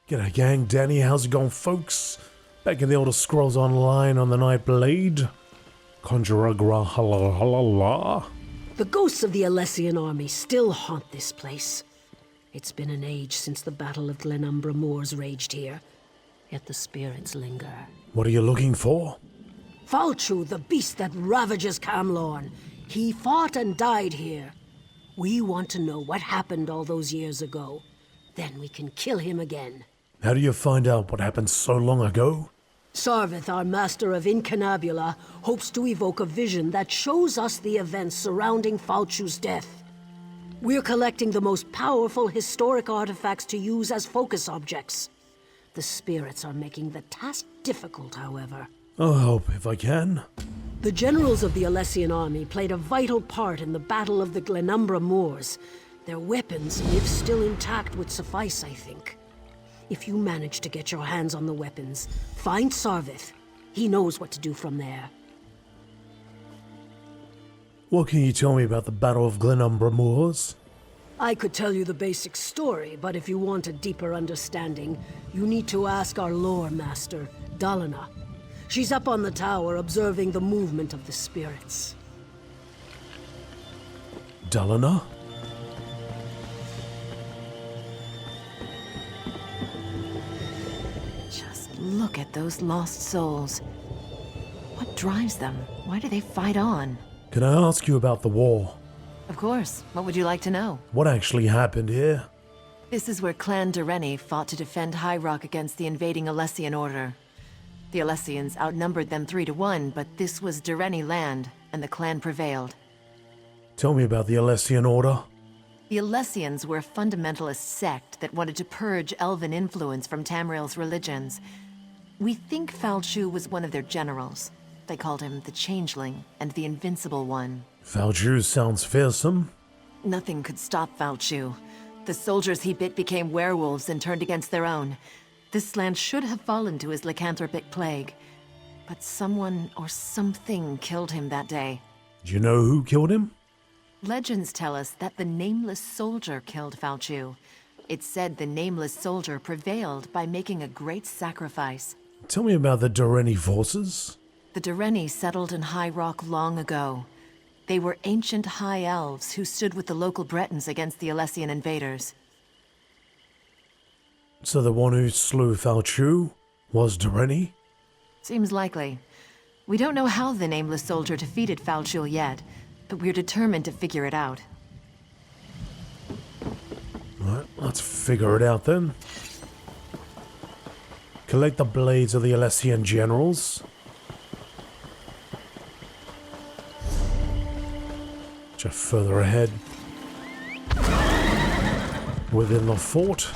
G'day gang, Danny, how's it going folks? Back in the Elder Scrolls Online on the Nightblade. Conjurer Grahalalala. The ghosts of the Alessian army still haunt this place. It's been an age since the Battle of Glenumbra Moors raged here, yet the spirits linger. What are you looking for? Falchu, the beast that ravages Camlorn. He fought and died here. We want to know what happened all those years ago. Then we can kill him again. How do you find out what happened so long ago? Sarvith, our master of Incunabula, hopes to evoke a vision that shows us the events surrounding Falchu's death. We're collecting the most powerful historic artifacts to use as focus objects. The spirits are making the task difficult, however. I'll help if I can. The generals of the Alessian army played a vital part in the Battle of the Glenumbra Moors. Their weapons, if still intact, would suffice, I think. If you manage to get your hands on the weapons, find Sarvith. He knows what to do from there. What can you tell me about the Battle of Glenumbra Moors? I could tell you the basic story, but if you want a deeper understanding, you need to ask our lore master, Dalina. She's up on the tower observing the movement of the spirits. Dalina? Look at those lost souls. What drives them? Why do they fight on? Can I ask you about the war? Of course. What would you like to know? What actually happened here? This is where Clan Dureni fought to defend High Rock against the invading Alessian Order. The Alessians outnumbered them 3-1, but this was Dureni land, and the clan prevailed. Tell me about the Alessian Order. The Alessians were a fundamentalist sect that wanted to purge elven influence from Tamriel's religions. We think Falchu was one of their generals. They called him the Changeling and the Invincible One. Falchu sounds fearsome. Nothing could stop Falchu. The soldiers he bit became werewolves and turned against their own. This land should have fallen to his lycanthropic plague. But someone or something killed him that day. Do you know who killed him? Legends tell us that the Nameless Soldier killed Falchu. It's said the Nameless Soldier prevailed by making a great sacrifice. Tell me about the Dureni forces. The Dureni settled in High Rock long ago. They were ancient High Elves who stood with the local Bretons against the Alessian invaders. So the one who slew Falchu was Dureni? Seems likely. We don't know how the Nameless Soldier defeated Falchu yet, but we're determined to figure it out. Alright, let's figure it out then. Collect the blades of the Alessian generals. Just further ahead. Within the fort.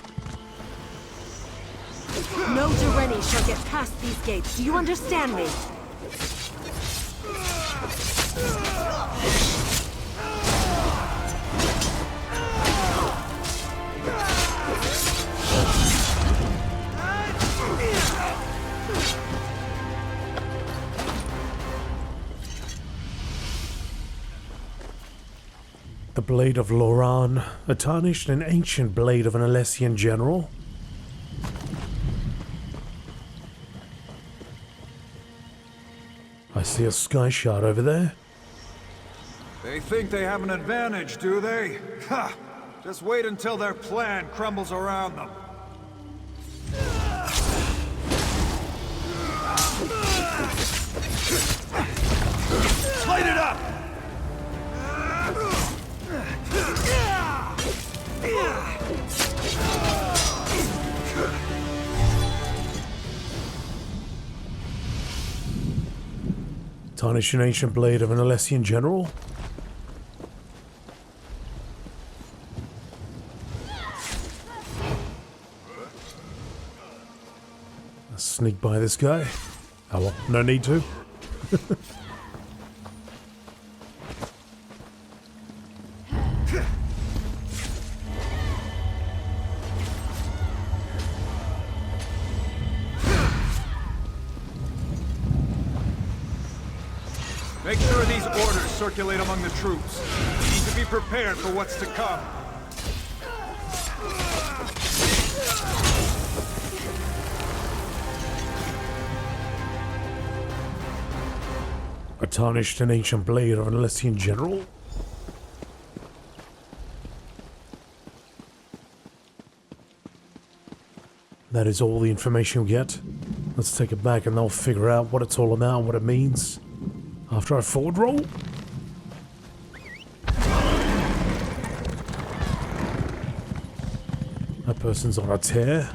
No Dureni shall get past these gates. Do you understand me? The blade of Loran, a tarnished and ancient blade of an Alessian general. I see a sky shard over there. They think they have an advantage, do they? Ha! Just wait until their plan crumbles around them. Light it up! Tarnished and ancient blade of an Alessian general. Let's sneak by this guy. Oh well, no need to. Make sure these orders circulate among the troops. We need to be prepared for what's to come. A tarnished and ancient blade of an Alessian general? That is all the information we get. Let's take it back and they'll figure out what it's all about, what it means. After I forward roll? That person's on a tear.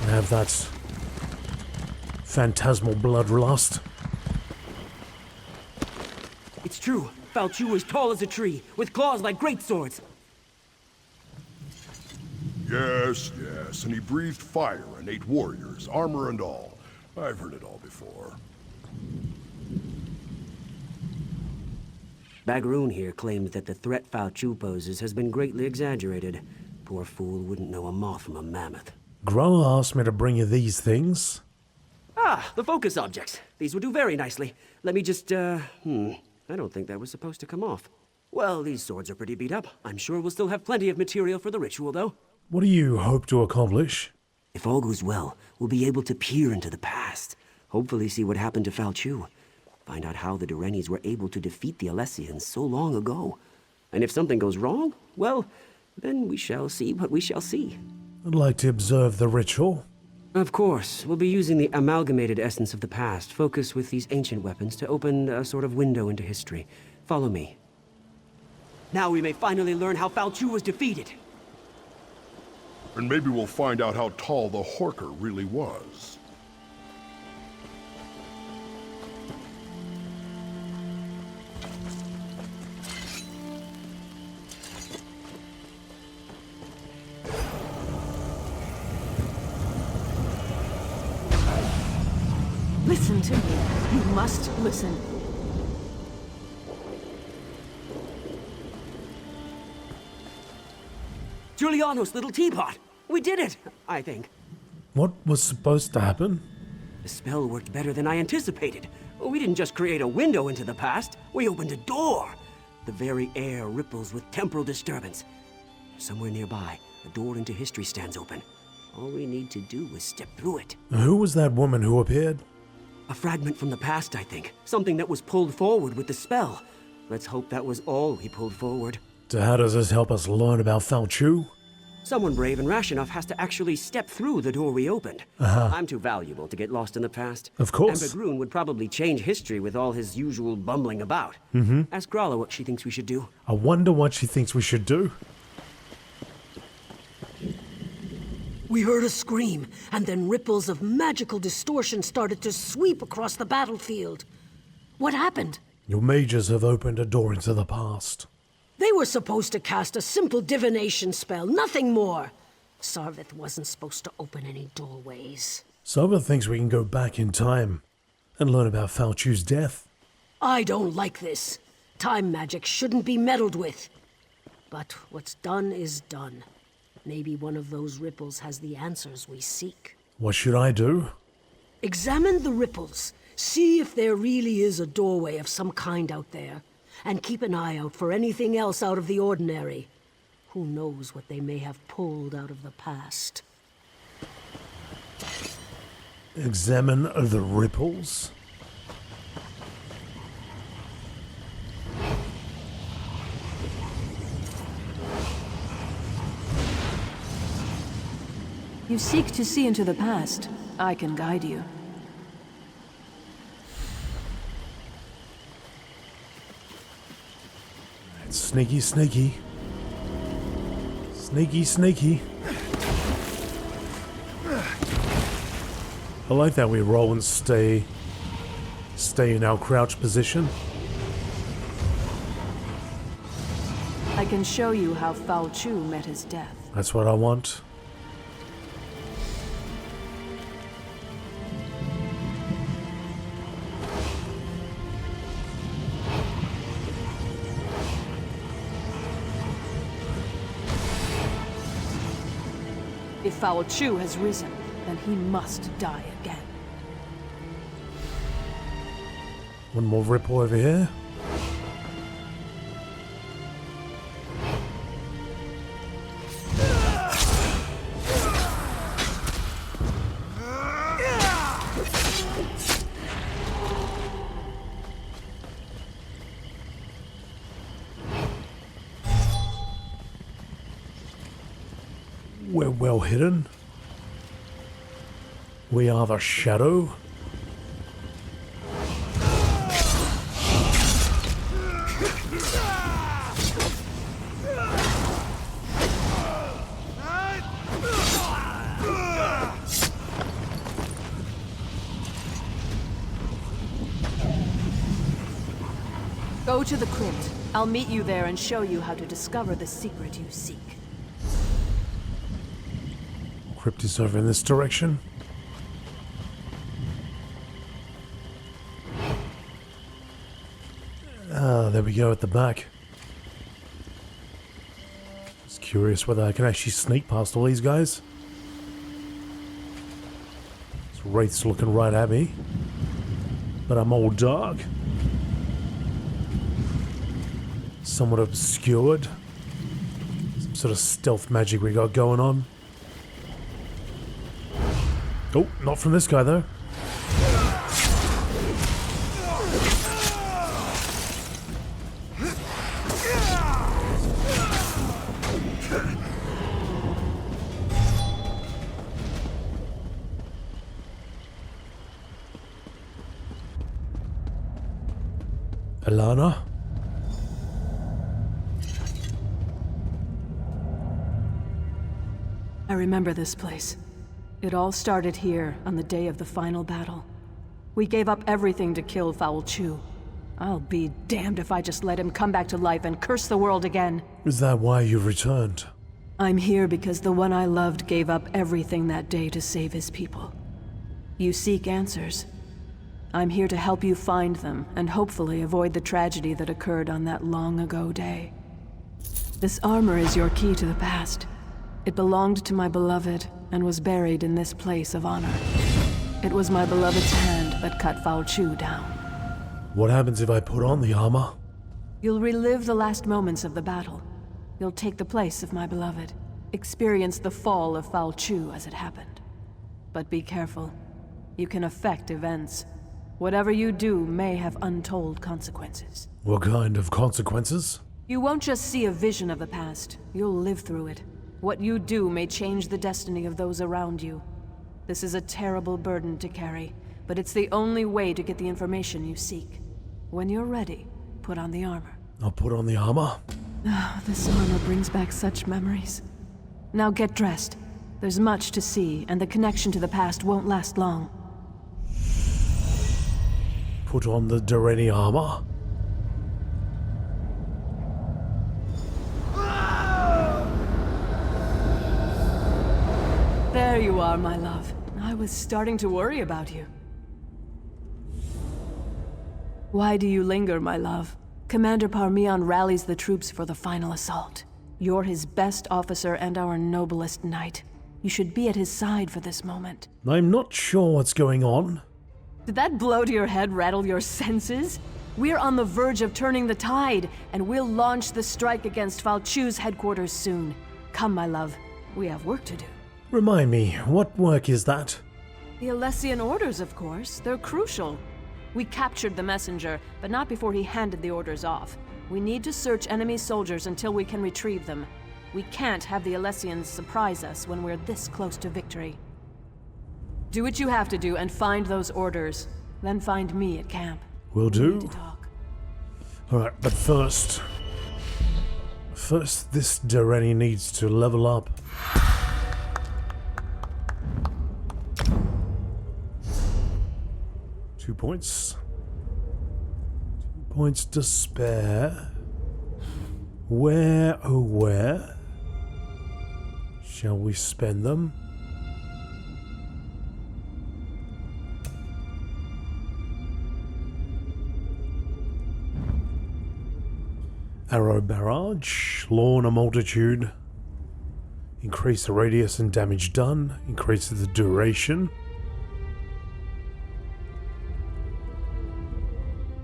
I have that phantasmal bloodlust. It's true. Falchu is tall as a tree, with claws like great swords. Yes, and he breathed fire and ate warriors, armor and all. I've heard it all before. Bagroon here claims that the threat Falchu poses has been greatly exaggerated. Poor fool wouldn't know a moth from a mammoth. Grower asked me to bring you these things. Ah, the focus objects. These would do very nicely. Let me just, I don't think that was supposed to come off. Well, these swords are pretty beat up. I'm sure we'll still have plenty of material for the ritual, though. What do you hope to accomplish? If all goes well, we'll be able to peer into the past. Hopefully see what happened to Falchu. Find out how the Durenis were able to defeat the Alessians so long ago. And if something goes wrong, well, then we shall see what we shall see. I'd like to observe the ritual. Of course, we'll be using the amalgamated essence of the past, focused with these ancient weapons, to open a sort of window into history. Follow me. Now we may finally learn how Falchu was defeated. And maybe we'll find out how tall the Horker really was. Listen to me. You must listen. Giuliano's little teapot! We did it, I think. What was supposed to happen? The spell worked better than I anticipated. We didn't just create a window into the past, we opened a door. The very air ripples with temporal disturbance. Somewhere nearby, a door into history stands open. All we need to do is step through it. Who was that woman who appeared? A fragment from the past, I think. Something that was pulled forward with the spell. Let's hope that was all he pulled forward. So how does this help us learn about Falchu? Someone brave and rash enough has to actually step through the door we opened. I'm too valuable to get lost in the past. Of course. And Bagroon would probably change history with all his usual bumbling about. Ask Grala what she thinks we should do. I wonder what she thinks we should do. We heard a scream, and then ripples of magical distortion started to sweep across the battlefield. What happened? Your mages have opened a door into the past. They were supposed to cast a simple divination spell, nothing more. Sarvith wasn't supposed to open any doorways. Sarvith thinks we can go back in time and learn about Falchu's death. I don't like this. Time magic shouldn't be meddled with. But what's done is done. Maybe one of those ripples has the answers we seek. What should I do? Examine the ripples. See if there really is a doorway of some kind out there. And keep an eye out for anything else out of the ordinary. Who knows what they may have pulled out of the past. Examine the ripples? You seek to see into the past. I can guide you. It's sneaky, sneaky. Sneaky, sneaky. I like that we roll and stay in our crouch position. I can show you how Falchu met his death. That's what I want. If Falchu has risen, then he must die again. One more ripple over here. We're well hidden. We are the shadow. Go to the crypt. I'll meet you there and show you how to discover the secret you seek. Crypt is over in this direction. Ah, there we go at the back. Just curious whether I can actually sneak past all these guys. This wraith's looking right at me. But I'm all dark. Somewhat obscured. Some sort of stealth magic we got going on. Oh, not from this guy though. Alana? I remember this place. It all started here on the day of the final battle. We gave up everything to kill Foul Chu. I'll be damned if I just let him come back to life and curse the world again. Is that why you returned? I'm here because the one I loved gave up everything that day to save his people. You seek answers. I'm here to help you find them and hopefully avoid the tragedy that occurred on that long ago day. This armor is your key to the past. It belonged to my beloved and was buried in this place of honor. It was my beloved's hand that cut Foul Chu down. What happens if I put on the armor? You'll relive the last moments of the battle. You'll take the place of my beloved. Experience the fall of Foul Chu as it happened. But be careful. You can affect events. Whatever you do may have untold consequences. What kind of consequences? You won't just see a vision of the past. You'll live through it. What you do may change the destiny of those around you. This is a terrible burden to carry, but it's the only way to get the information you seek. When you're ready, put on the armor. I'll put on the armor. This armor brings back such memories. Now get dressed. There's much to see, and the connection to the past won't last long. Put on the Durrani armor. There you are, my love. I was starting to worry about you. Why do you linger, my love? Commander Parmion rallies the troops for the final assault. You're his best officer and our noblest knight. You should be at his side for this moment. I'm not sure what's going on. Did that blow to your head rattle your senses? We're on the verge of turning the tide, and we'll launch the strike against Foul Chu's headquarters soon. Come, my love. We have work to do. Remind me, what work is that? The Alessian orders, of course. They're crucial. We captured the messenger, but not before he handed the orders off. We need to search enemy soldiers until we can retrieve them. We can't have the Alessians surprise us when we're this close to victory. Do what you have to do and find those orders. Then find me at camp. Will We need do. to talk. Alright, but first, this Durrani needs to level up. Two points. 2 points to spare. Where, oh where shall we spend them? Arrow barrage, lawn a multitude, increase the radius and damage done, increases the duration.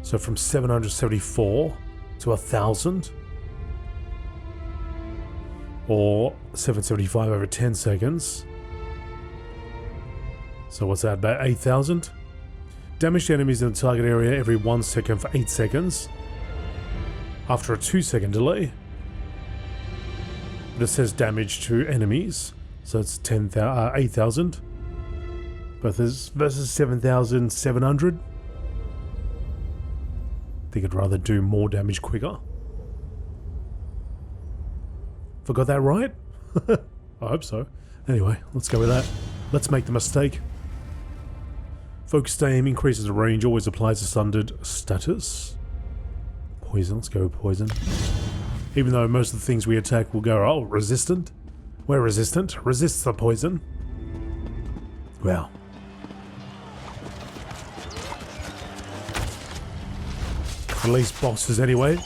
So from 774 to 1,000, or 775 over 10 seconds. So what's that, about 8,000? Damage to enemies in the target area every 1 second for 8 seconds. After a 2-second delay. But it says damage to enemies So it's 8,000. Versus 7,700. I think I'd rather do more damage quicker. Forgot that right? I hope so. Anyway, let's go with that. Let's make the mistake. Focused aim increases the range, always applies a sundered status. Poison, let's go with poison. Even though most of the things we attack will go, oh, resistant? We're resistant. Resists the poison. Well. At least bosses anyway.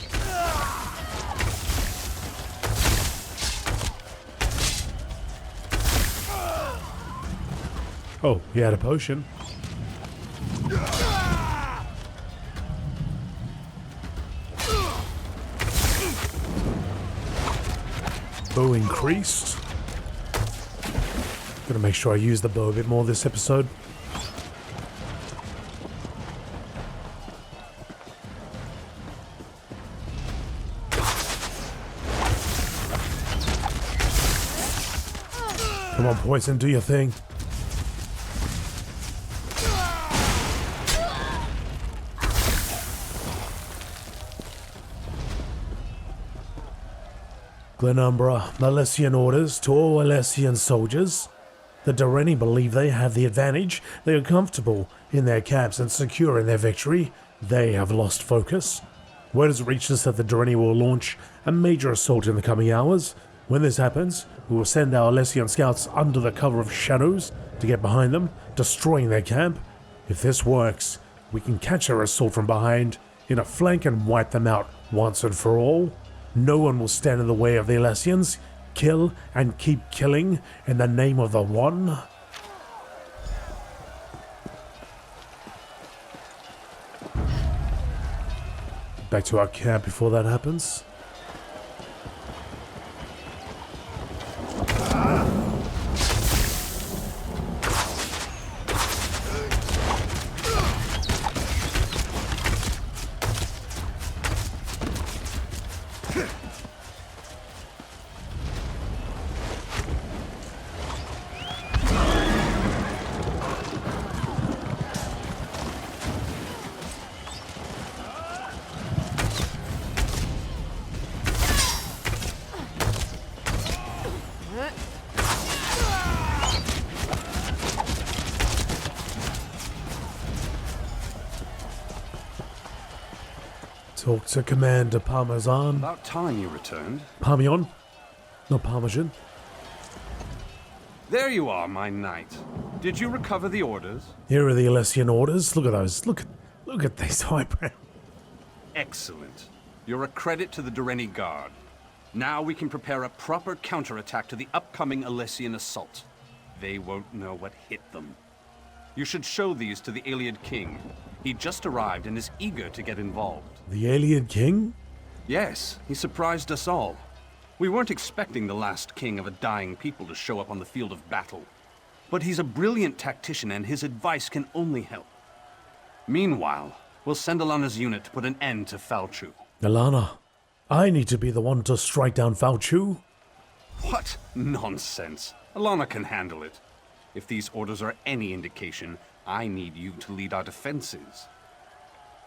Oh, he had a potion. Bow increased. Gotta make sure I use the bow a bit more this episode. Come on, poison, do your thing. Glenumbra, Milesian orders to all Milesian soldiers. The Dureni believe they have the advantage. They are comfortable in their camps and secure in their victory. They have lost focus. Word has reached us that the Dureni will launch a major assault in the coming hours. When this happens, we will send our Milesian scouts under the cover of shadows to get behind them, destroying their camp. If this works, we can catch their assault from behind in a flank and wipe them out once and for all. No one will stand in the way of the Milesians. Kill and keep killing in the name of the One. Back to our camp before that happens. Talk to Commander Parmesan. About time you returned. Parmeon? Not Parmesan. There you are, my knight. Did you recover the orders? Here are the Milesian orders. Look at those. Look at these highbrow. Excellent. You're a credit to the Dureni Guard. Now we can prepare a proper counterattack to the upcoming Milesian assault. They won't know what hit them. You should show these to the Iliad King. He just arrived and is eager to get involved. The Alien King? Yes, he surprised us all. We weren't expecting the last king of a dying people to show up on the field of battle. But he's a brilliant tactician and his advice can only help. Meanwhile, we'll send Alana's unit to put an end to Falchu. Alana, I need to be the one to strike down Falchu? What nonsense. Alana can handle it. If these orders are any indication, I need you to lead our defenses.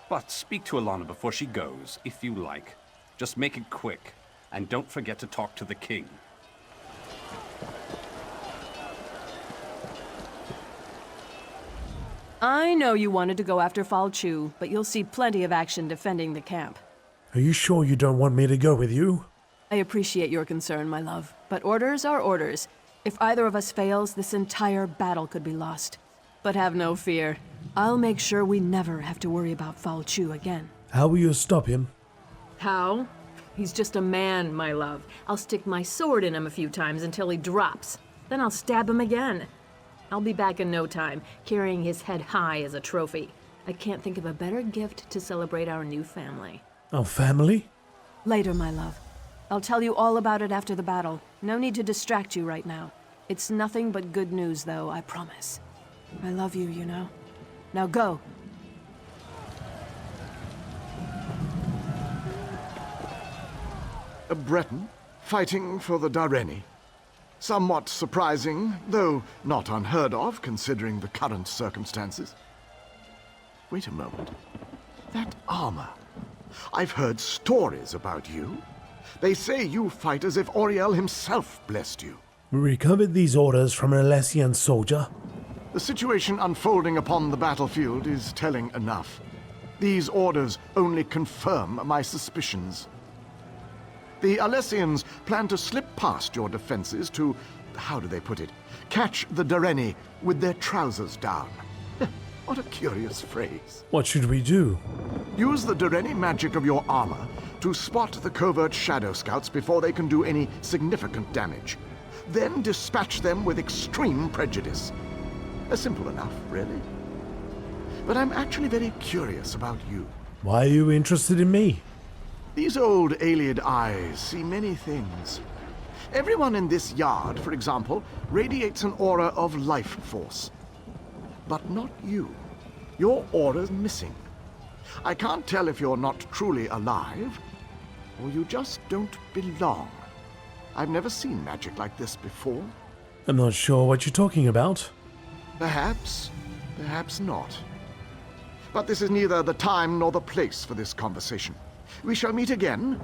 But speak to Alana before she goes, if you like. Just make it quick, and don't forget to talk to the king. I know you wanted to go after Falchu, but you'll see plenty of action defending the camp. Are you sure you don't want me to go with you? I appreciate your concern, my love, but orders are orders. If either of us fails, this entire battle could be lost. But have no fear. I'll make sure we never have to worry about Falchu again. How will you stop him? How? He's just a man, my love. I'll stick my sword in him a few times until he drops. Then I'll stab him again. I'll be back in no time, carrying his head high as a trophy. I can't think of a better gift to celebrate our new family. Our family? Later, my love. I'll tell you all about it after the battle. No need to distract you right now. It's nothing but good news, though, I promise. I love you, you know. Now go. A Breton fighting for the Dureni. Somewhat surprising, though not unheard of considering the current circumstances. Wait a moment. That armor. I've heard stories about you. They say you fight as if Auriel himself blessed you. We recovered these orders from an Alessian soldier. The situation unfolding upon the battlefield is telling enough. These orders only confirm my suspicions. The Alessians plan to slip past your defenses to, how do they put it, catch the Dareni with their trousers down. What a curious phrase. What should we do? Use the Dareni magic of your armor to spot the covert shadow scouts before they can do any significant damage. Then dispatch them with extreme prejudice. Simple enough, really. But I'm actually very curious about you. Why are you interested in me? These old Ayleid eyes see many things. Everyone in this yard, for example, radiates an aura of life force. But not you. Your aura's missing. I can't tell if you're not truly alive, or you just don't belong. I've never seen magic like this before. I'm not sure what you're talking about. Perhaps, perhaps not. But this is neither the time nor the place for this conversation. We shall meet again,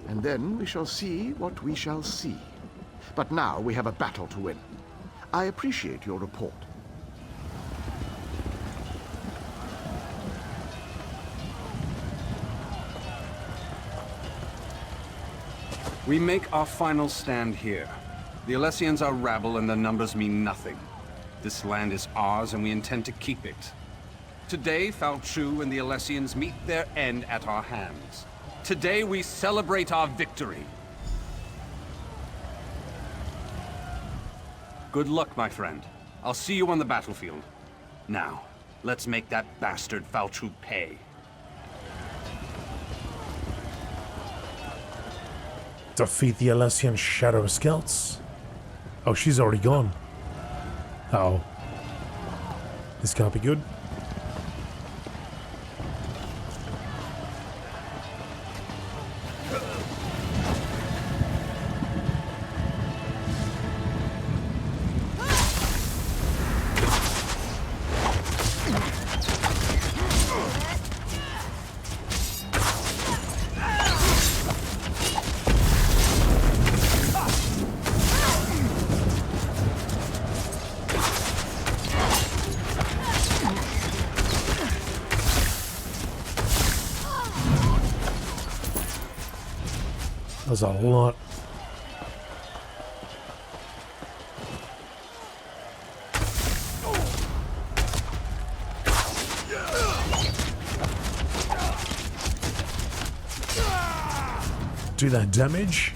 and then we shall see what we shall see. But now we have a battle to win. I appreciate your report. We make our final stand here. The Alessians are rabble and their numbers mean nothing. This land is ours and we intend to keep it. Today, Falchu and the Alessians meet their end at our hands. Today we celebrate our victory. Good luck, my friend. I'll see you on the battlefield. Now, let's make that bastard Falchu pay. Defeat the Alessian Shadow Scouts? Oh, she's already gone. Uh-oh. This can't be good. There's a lot. Do that damage.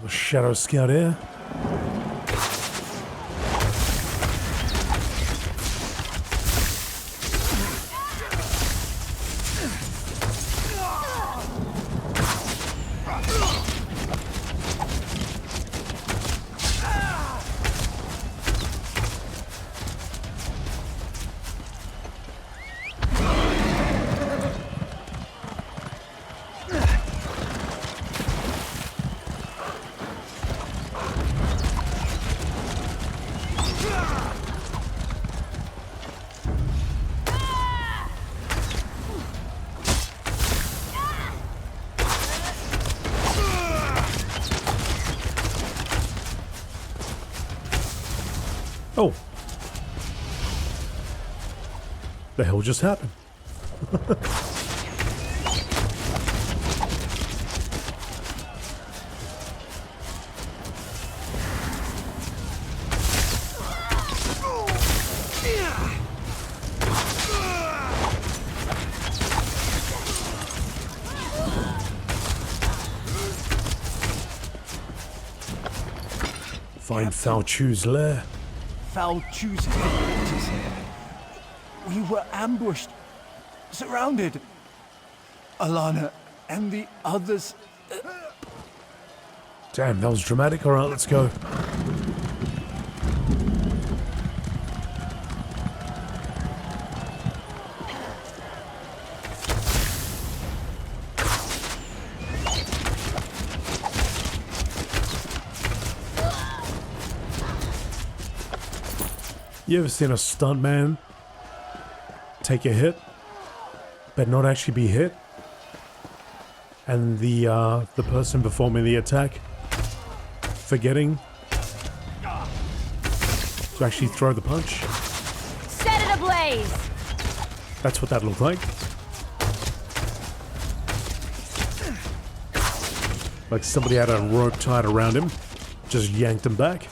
The Shadow Scout here. Oh. The hell just happened? Find Falchu's lair. Falchu's headquarters. We were ambushed, surrounded. Alana and the others. Damn, that was dramatic. All right, let's go. You ever seen a stuntman take a hit, but not actually be hit? And the person performing the attack forgetting to actually throw the punch? Set it ablaze! That's what that looked like. Like somebody had a rope tied around him, just yanked him back.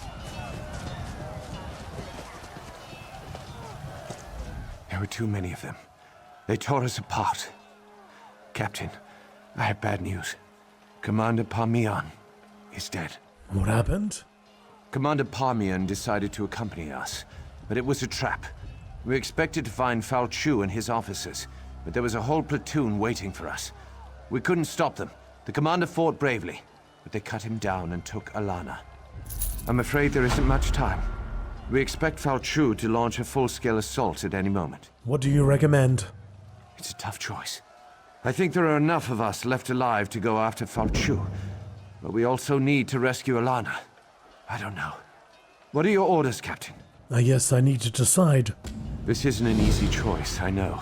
There were too many of them. They tore us apart. Captain, I have bad news. Commander Parmian is dead. What happened? Commander Parmian decided to accompany us, but it was a trap. We expected to find Fal Chu and his officers, but there was a whole platoon waiting for us. We couldn't stop them. The commander fought bravely, but they cut him down and took Alana. I'm afraid there isn't much time. We expect Fal Chu to launch a full-scale assault at any moment. What do you recommend? It's a tough choice. I think there are enough of us left alive to go after Fal Chu, but we also need to rescue Alana. I don't know. What are your orders, Captain? I guess I need to decide. This isn't an easy choice, I know.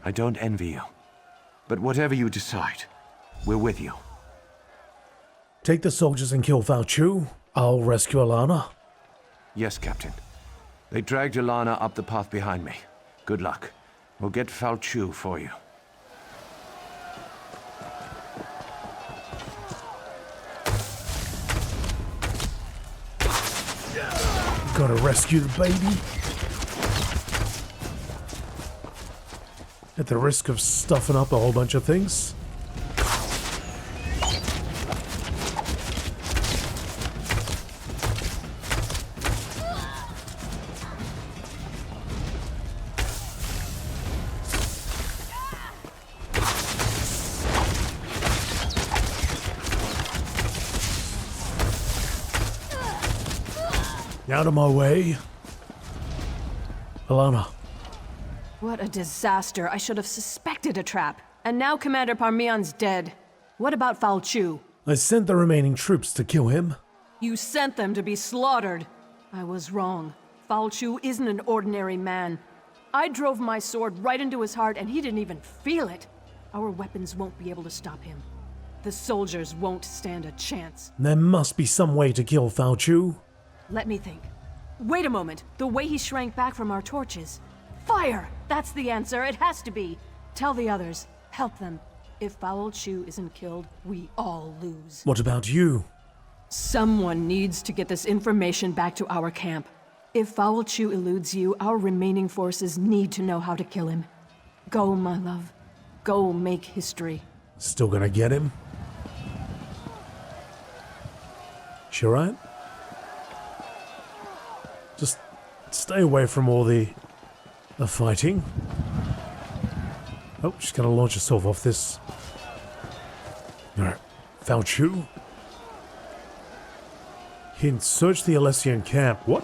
I don't envy you. But whatever you decide, we're with you. Take the soldiers and kill Fal Chu. I'll rescue Alana. Yes, Captain. They dragged Alana up the path behind me. Good luck. We'll get Fal Chu for you. Gotta rescue the baby. At the risk of stuffing up a whole bunch of things. Out of my way. Alana. What a disaster. I should have suspected a trap. And now Commander Parmian's dead. What about Fal Chu? I sent the remaining troops to kill him. You sent them to be slaughtered. I was wrong. Fal Chu isn't an ordinary man. I drove my sword right into his heart and he didn't even feel it. Our weapons won't be able to stop him. The soldiers won't stand a chance. There must be some way to kill Fal Chu. Let me think. Wait a moment. The way he shrank back from our torches. Fire! That's the answer. It has to be. Tell the others. Help them. If Fal Chu isn't killed, we all lose. What about you? Someone needs to get this information back to our camp. If Fal Chu eludes you, our remaining forces need to know how to kill him. Go, my love. Go make history. Still gonna get him? She alright? Just stay away from all the fighting. Oh, she's gonna launch herself off this. Alright, Fal Chu. Hint, search the Alessian camp. What?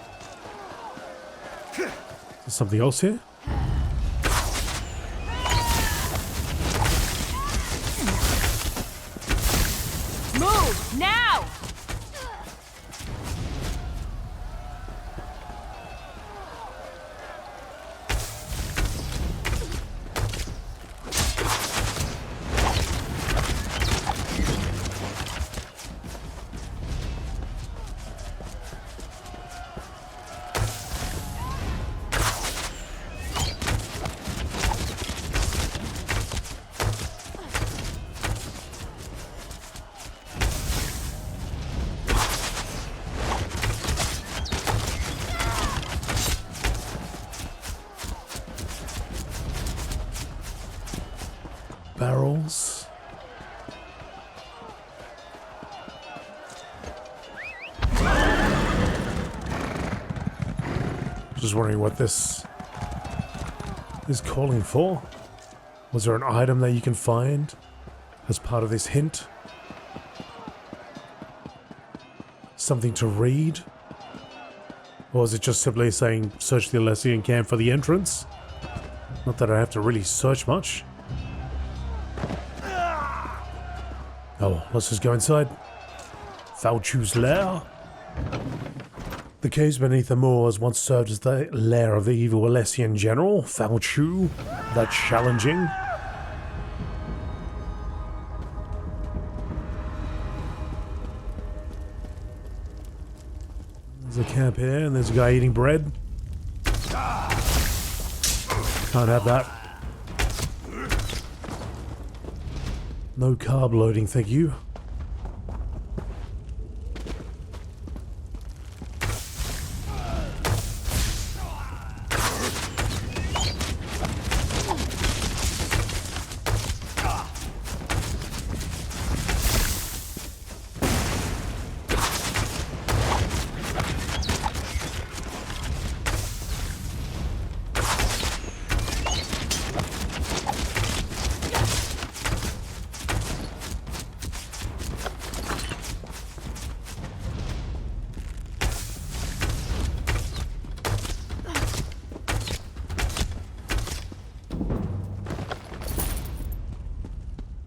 Is there something else here? Move, now! Barrels. Just wondering what this is calling for. Was there an item that you can find as part of this hint? Something to read? Or is it just simply saying search the Alessian camp for the entrance? Not that I have to really search much. Oh, let's just go inside. Fal Chu's lair. The caves beneath the moors once served as the lair of the evil Alessian general, Falchu, the Challenging. There's a camp here, and there's a guy eating bread. Can't have that. No carb loading, thank you.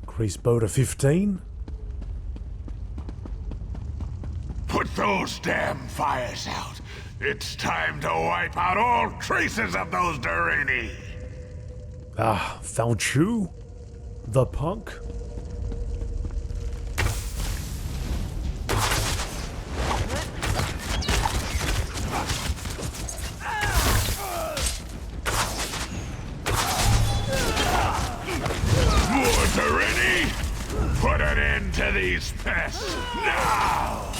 Increase bow to 15. Put those damn fires out. It's time to wipe out all traces of those Durrani. Ah, Falchu? The punk? More Durrani? Put an end to these pests now!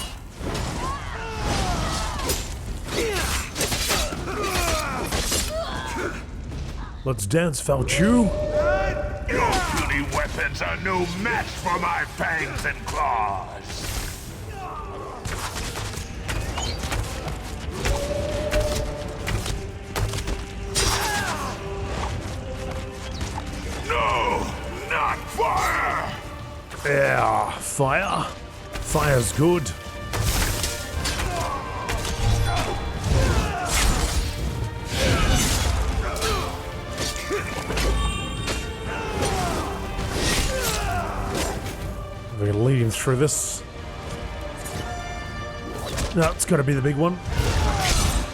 Let's dance, Falchu. Your puny weapons are no match for my fangs and claws. No, not fire! Yeah, fire. Fire's good. We're gonna lead him through this. No, it's gotta be the big one.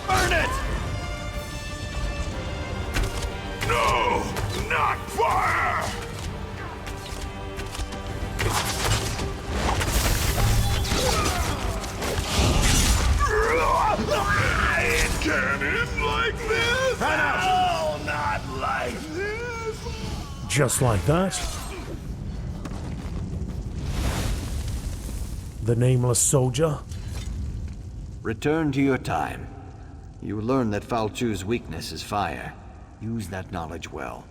Burn it! No, not fire! It can't end like this! No, not like this! Just like that. The Nameless Soldier. Return to your time. You learn that Falchu's weakness is fire. Use that knowledge well.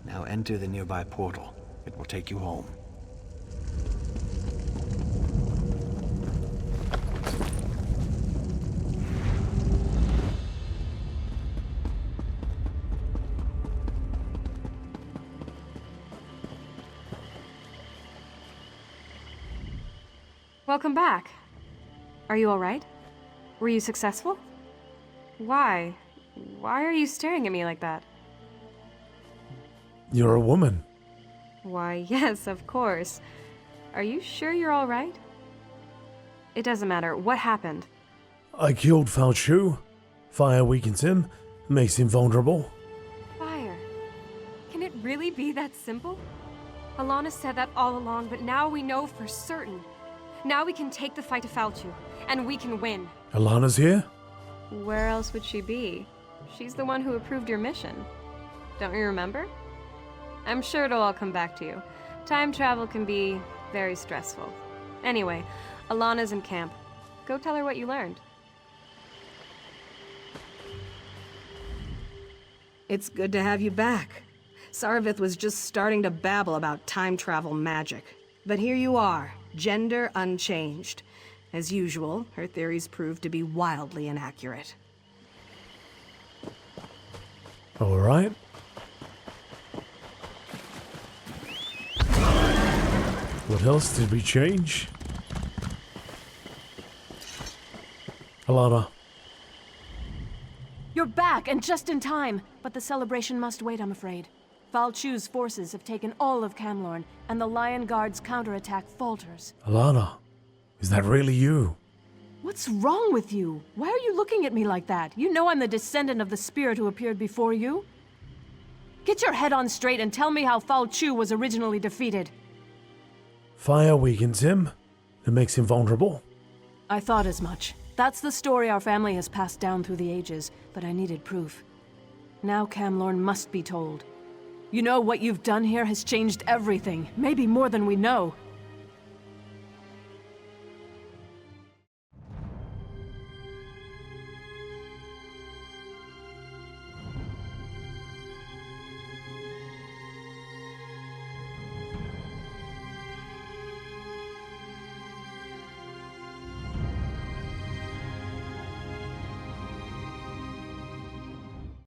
Now enter the nearby portal. It will take you home. Welcome back. Are you all right? Were you successful? Why? Why are you staring at me like that? You're a woman. Why, yes, of course. Are you sure you're all right? It doesn't matter. What happened? I killed Falchu. Fire weakens him, makes him vulnerable. Fire. Can it really be that simple? Alana said that all along, but now we know for certain. Now we can take the fight to Falchu, and we can win. Alana's here? Where else would she be? She's the one who approved your mission. Don't you remember? I'm sure it'll all come back to you. Time travel can be very stressful. Anyway, Alana's in camp. Go tell her what you learned. It's good to have you back. Sarvith was just starting to babble about time travel magic. But here you are, gender unchanged. As usual, her theories proved to be wildly inaccurate. All right. What else did we change? Alana. You're back, and just in time! But the celebration must wait, I'm afraid. Falchu's forces have taken all of Camlorn, and the Lion Guard's counterattack falters. Alana, is that really you? What's wrong with you? Why are you looking at me like that? You know I'm the descendant of the spirit who appeared before you. Get your head on straight and tell me how Fal Chu was originally defeated. Fire weakens him. It makes him vulnerable. I thought as much. That's the story our family has passed down through the ages, but I needed proof. Now Camlorn must be told. You know, what you've done here has changed everything, maybe more than we know.